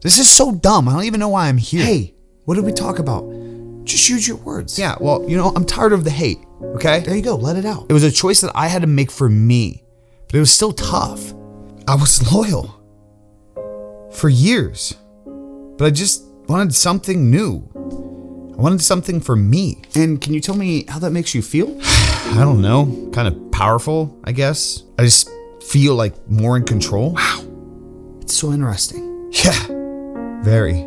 This is so dumb. I don't even know why I'm here. Hey, what did we talk about? Just use your words. Yeah, well, I'm tired of the hate, okay? There you go, let it out. It was a choice that I had to make for me, but it was still tough. I was loyal for years, but I just wanted something new. I wanted something for me. And can you tell me how that makes you feel? I don't know, kind of powerful, I guess. I just feel like more in control. Wow, it's so interesting. Yeah, very.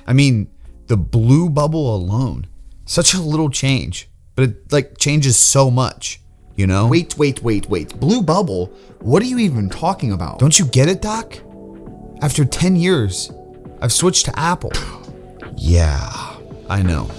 I mean, the blue bubble alone, such a little change, but it like changes so much, Wait. Blue bubble? What are you even talking about? Don't you get it, Doc? After 10 years, I've switched to Apple. Yeah, I know.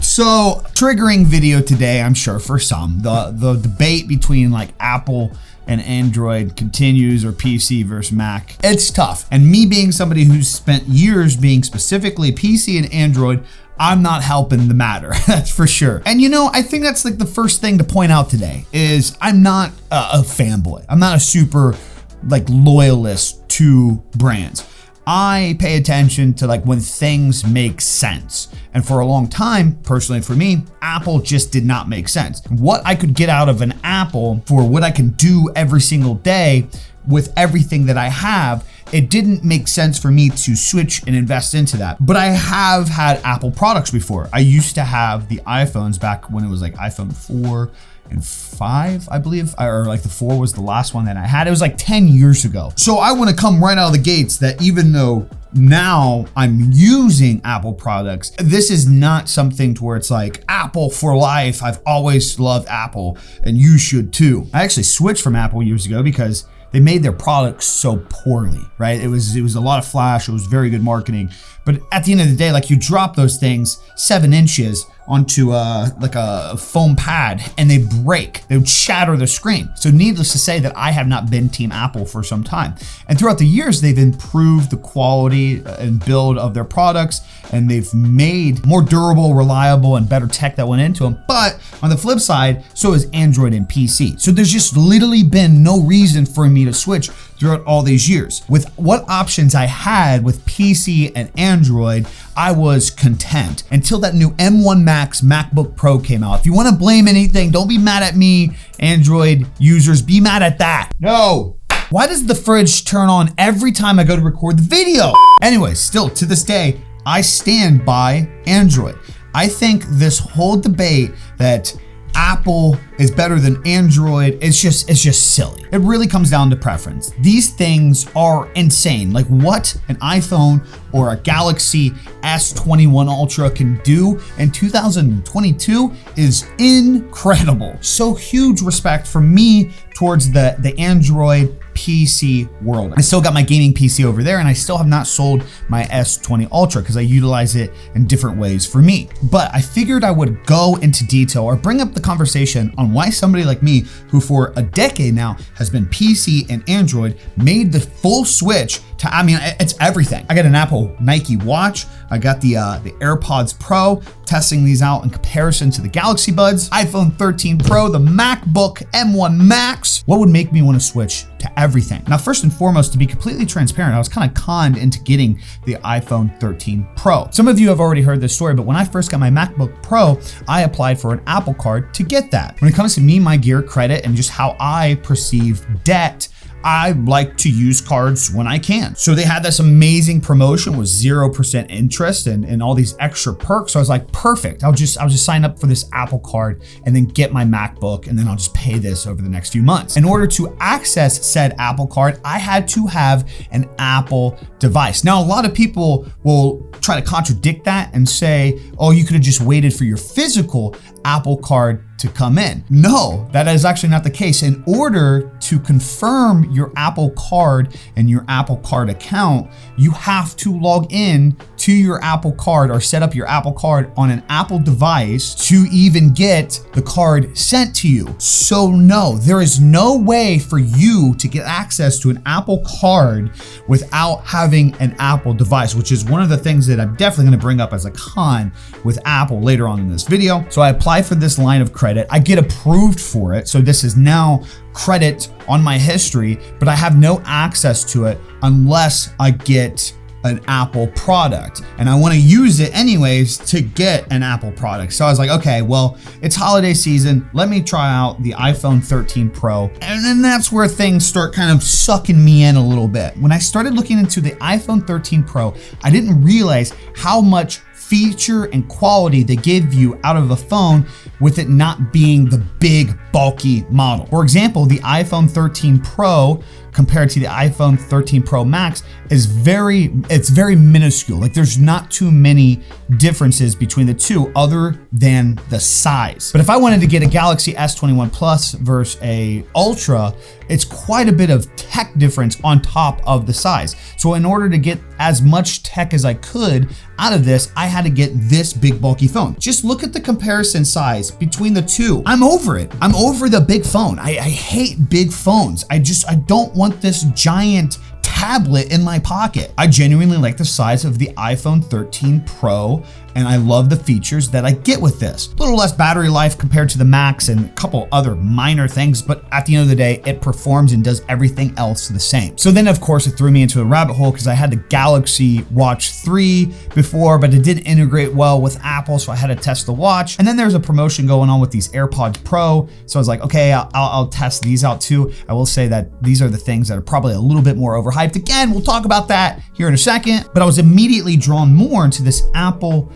So, triggering video today, I'm sure for some. The debate between like Apple and Android continues, or PC versus Mac. It's tough. And me being somebody who's spent years being specifically PC and Android, I'm not helping the matter, that's for sure. And I think that's like the first thing to point out today is I'm not a fanboy. I'm not a super like loyalist to brands. I pay attention to like when things make sense. And for a long time, personally for me, Apple just did not make sense. What I could get out of an Apple for what I can do every single day with everything that I have, it didn't make sense for me to switch and invest into that. But I have had Apple products before. I used to have the iPhones back when it was like iPhone 4 and 5, I believe, or like the 4 was the last one that I had. It was like 10 years ago. So I want to come right out of the gates that even though now I'm using Apple products, this is not something to where it's like Apple for life. I've always loved Apple and you should too. I actually switched from Apple years ago because they made their products so poorly, right? It was a lot of flash. It was very good marketing. But at the end of the day, like you drop those things 7 inches onto like a foam pad and they break. They would shatter the screen. So needless to say that I have not been Team Apple for some time. And throughout the years, they've improved the quality and build of their products, and they've made more durable, reliable, and better tech that went into them. But on the flip side, so is Android and PC. So there's just literally been no reason for me to switch throughout all these years. With what options I had with PC and Android, I was content until that new M1 Max MacBook Pro came out. If you want to blame anything, don't be mad at me, Android users, be mad at that. No. Why does the fridge turn on every time I go to record the video? Anyway, still to this day, I stand by Android. I think this whole debate that Apple is better than Android, it's just silly. It really comes down to preference. These things are insane. Like what an iPhone or a Galaxy S21 Ultra can do in 2022 is incredible. So huge respect from me towards the Android PC world. I still got my gaming PC over there, and I still have not sold my S20 Ultra because I utilize it in different ways for me. But I figured I would go into detail or bring up the conversation on why somebody like me, who for a decade now has been PC and Android, made the full switch to, it's everything. I got an Apple Nike watch. I got the AirPods Pro, testing these out in comparison to the Galaxy Buds, iPhone 13 Pro, the MacBook M1 Max. What would make me want to switch to everything? Now, first and foremost, to be completely transparent, I was kind of conned into getting the iPhone 13 Pro. Some of you have already heard this story, but when I first got my MacBook Pro, I applied for an Apple Card to get that. When it comes to me, my gear, credit, and just how I perceive debt, I like to use cards when I can. So they had this amazing promotion with 0% interest and all these extra perks. So I was like, perfect. I'll just sign up for this Apple Card and then get my MacBook, and then I'll just pay this over the next few months. In order to access said Apple Card, I had to have an Apple device. Now, a lot of people will try to contradict that and say, oh, you could have just waited for your physical Apple Card to come in. No, that is actually not the case. In order to confirm your Apple Card and your Apple Card account, you have to log in to your Apple Card or set up your Apple Card on an Apple device to even get the card sent to you. So no, there is no way for you to get access to an Apple Card without having an Apple device, which is one of the things that I'm definitely going to bring up as a con with Apple later on in this video. So I apply for this line of credit. I get approved for it. So this is now credit on my history, but I have no access to it unless I get an Apple product, and I want to use it anyways to get an Apple product. So I was like, okay, well, it's holiday season. Let me try out the iPhone 13 Pro. And then that's where things start kind of sucking me in a little bit. When I started looking into the iPhone 13 Pro, I didn't realize how much feature and quality they give you out of a phone with it not being the big bulky model. For example, the iPhone 13 Pro compared to the iPhone 13 Pro Max is very minuscule. Like there's not too many differences between the two other than the size. But if I wanted to get a Galaxy S21 Plus versus a Ultra, it's quite a bit of tech difference on top of the size. So in order to get as much tech as I could out of this, I had to get this big bulky phone. Just look at the comparison size between the two. I'm over it. I'm over the big phone. I hate big phones. I don't want this giant tablet in my pocket. I genuinely like the size of the iPhone 13 Pro, and I love the features that I get with this. A little less battery life compared to the Max and a couple other minor things, but at the end of the day, it performs and does everything else the same. So then of course it threw me into a rabbit hole because I had the Galaxy Watch 3 before, but it didn't integrate well with Apple, so I had to test the watch. And then there's a promotion going on with these AirPods Pro, so I was like, okay, I'll test these out too. I will say that these are the things that are probably a little bit more overhyped. Again, we'll talk about that here in a second, but I was immediately drawn more into this Apple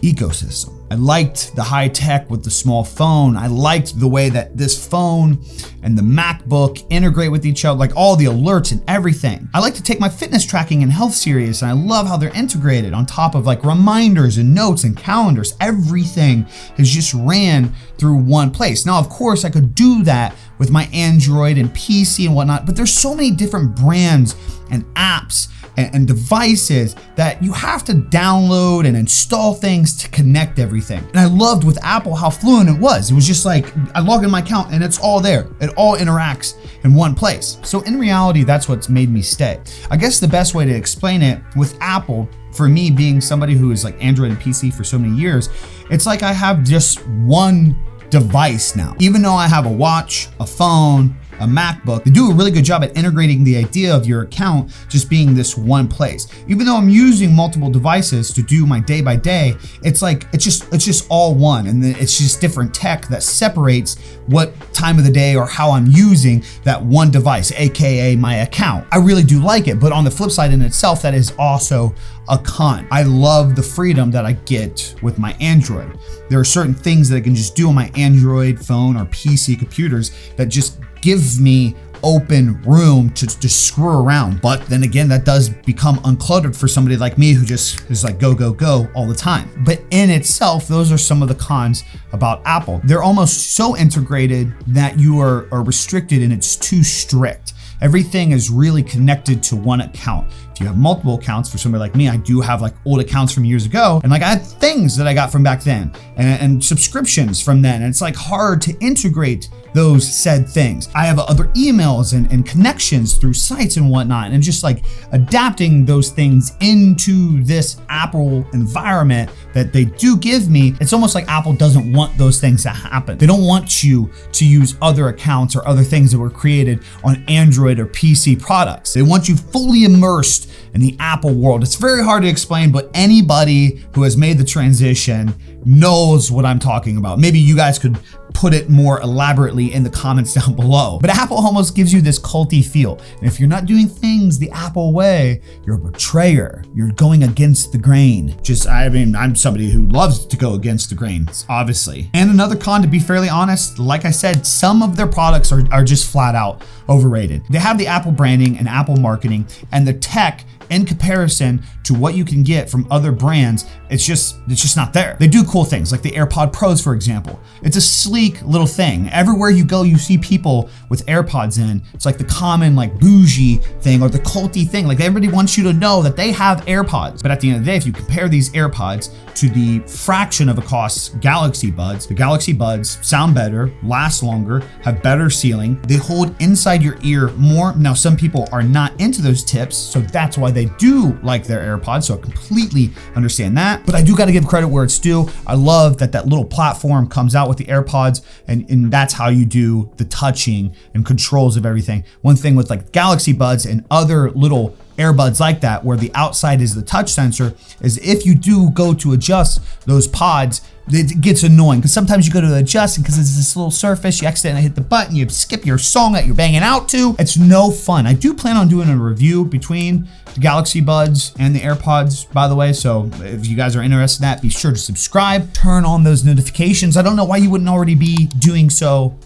ecosystem. I liked the high tech with the small phone. I liked the way that this phone and the MacBook integrate with each other, like all the alerts and everything. I like to take my fitness tracking and health serious, and I love how they're integrated on top of like reminders and notes and calendars. Everything is just ran through one place. Now, of course, I could do that with my Android and PC and whatnot, but there's so many different brands and apps and devices that you have to download and install things to connect everything. And I loved with Apple how fluent it was. It was just like, I log in my account and it's all there. It all interacts in one place. So in reality, that's what's made me stay. I guess the best way to explain it with Apple, for me being somebody who is like Android and PC for so many years, it's like I have just one device now. Even though I have a watch, a phone, a MacBook, they do a really good job at integrating the idea of your account just being this one place. Even though I'm using multiple devices to do my day by day, it's like, it's just all one. And then it's just different tech that separates what time of the day or how I'm using that one device, AKA my account. I really do like it, but on the flip side in itself, that is also a con. I love the freedom that I get with my Android. There are certain things that I can just do on my Android phone or PC computers that just give me open room to screw around. But then again, that does become uncluttered for somebody like me who just is like go, go, go all the time. But in itself, those are some of the cons about Apple. They're almost so integrated that you are restricted and it's too strict. Everything is really connected to one account. If you have multiple accounts, for somebody like me, I do have like old accounts from years ago, and like I had things that I got from back then and subscriptions from then, and it's like hard to integrate those said things. I have other emails and connections through sites and whatnot, and just like adapting those things into this Apple environment that they do give me. It's almost like Apple doesn't want those things to happen. They don't want you to use other accounts or other things that were created on Android or PC products. They want you fully immersed in the Apple world. It's very hard to explain, but anybody who has made the transition knows what I'm talking about. Maybe you guys could put it more elaborately in the comments down below. But Apple almost gives you this culty feel. And if you're not doing things the Apple way, you're a betrayer. You're going against the grain. I'm somebody who loves to go against the grain, obviously. And another con, to be fairly honest, like I said, some of their products are just flat out overrated. They have the Apple branding and Apple marketing, and the tech in comparison to what you can get from other brands, it's just not there. They do cool things like the AirPod Pros, for example. It's a sleek sleek little thing. Everywhere you go, you see people with AirPods in. It's like the common like bougie thing or the culty thing. Like everybody wants you to know that they have AirPods. But at the end of the day, if you compare these AirPods to the fraction of a cost Galaxy Buds, the Galaxy Buds sound better, last longer, have better sealing. They hold inside your ear more. Now, some people are not into those tips, so that's why they do like their AirPods. So I completely understand that. But I do got to give credit where it's due. I love that that little platform comes out with the AirPods, and that's how you do the touching and controls of everything. One thing with like Galaxy Buds and other little earbuds like that, where the outside is the touch sensor, is if you do go to adjust those pods, it gets annoying because sometimes you go to adjust and because it's this little surface, you accidentally hit the button, you skip your song that you're banging out to. It's no fun. I do plan on doing a review between the Galaxy Buds and the AirPods, by the way. So if you guys are interested in that, be sure to subscribe, turn on those notifications. I don't know why you wouldn't already be doing so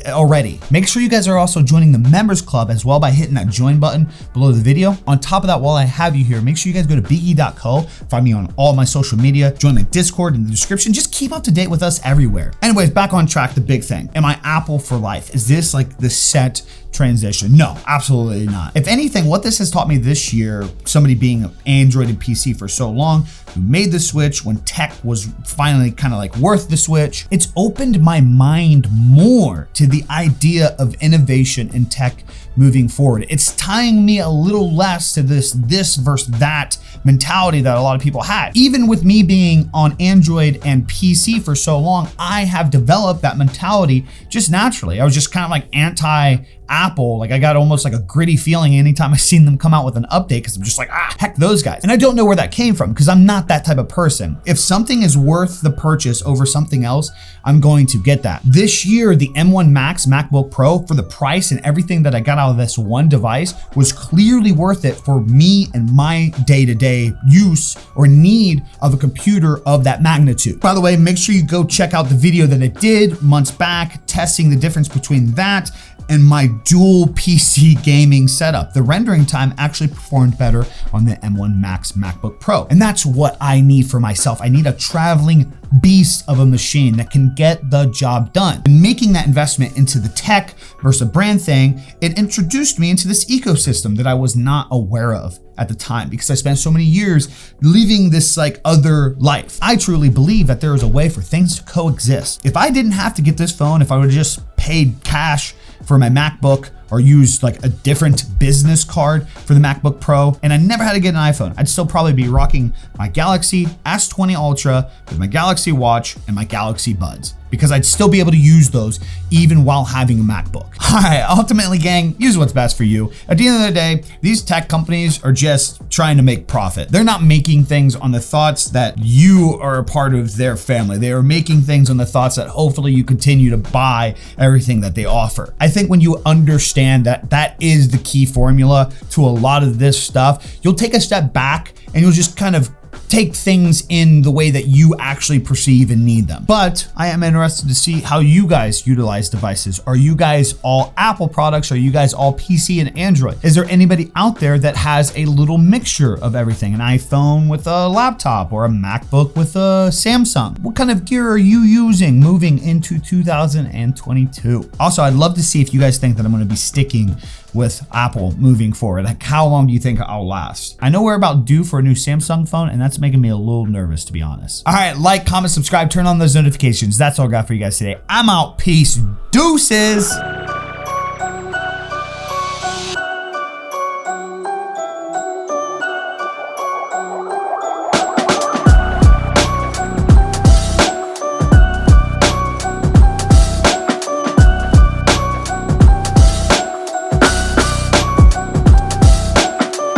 already. Make sure you guys are also joining the members club as well by hitting that join button below the video. On top of that, while I have you here, make sure you guys go to biggie.co, find me on all my social media, join my Discord in the description. Just keep up to date with us everywhere. Anyways, back on track, the big thing. Am I Apple for life? Is this like the set transition? No, absolutely not. If anything, what this has taught me this year, somebody being an Android and PC for so long, who made the switch when tech was finally kind of like worth the switch, it's opened my mind more to the idea of innovation in tech moving forward. It's tying me a little less to this versus that mentality that a lot of people had. Even with me being on Android and PC for so long, I have developed that mentality just naturally. I was just kind of like anti-Apple. Like I got almost like a gritty feeling anytime I seen them come out with an update because I'm just like, heck those guys. And I don't know where that came from because I'm not that type of person. If something is worth the purchase over something else, I'm going to get that. This year, the M1 Max MacBook Pro, for the price and everything that I got out of this one device, was clearly worth it for me and my day-to-day use or need of a computer of that magnitude. By the way, make sure you go check out the video that I did months back, testing the difference between that and my dual PC gaming setup. The rendering time actually performed better on the M1 Max MacBook Pro. And that's what I need for myself. I need a traveling beast of a machine that can get the job done. And making that investment into the tech versus a brand thing, it introduced me into this ecosystem that I was not aware of at the time because I spent so many years living this like other life. I truly believe that there is a way for things to coexist. If I didn't have to get this phone, if I would have just paid cash for my MacBook or used like a different business card for the MacBook Pro, and I never had to get an iPhone, I'd still probably be rocking my Galaxy S20 Ultra with my Galaxy Watch and my Galaxy Buds, because I'd still be able to use those even while having a MacBook. All right, ultimately, gang, use what's best for you. At the end of the day, these tech companies are just trying to make profit. They're not making things on the thoughts that you are a part of their family. They are making things on the thoughts that hopefully you continue to buy everything that they offer. I think when you understand that that is the key formula to a lot of this stuff, you'll take a step back and you'll just kind of take things in the way that you actually perceive and need them. But I am interested to see how you guys utilize devices. Are you guys all Apple products? Are you guys all PC and Android? Is there anybody out there that has a little mixture of everything? An iPhone with a laptop or a MacBook with a Samsung? What kind of gear are you using moving into 2022? Also, I'd love to see if you guys think that I'm going to be sticking with Apple moving forward. Like, how long do you think I'll last? I know we're about due for a new Samsung phone, and that's making me a little nervous, to be honest. All right, like, comment, subscribe, turn on those notifications. That's all I got for you guys today. I'm out. Peace. Deuces.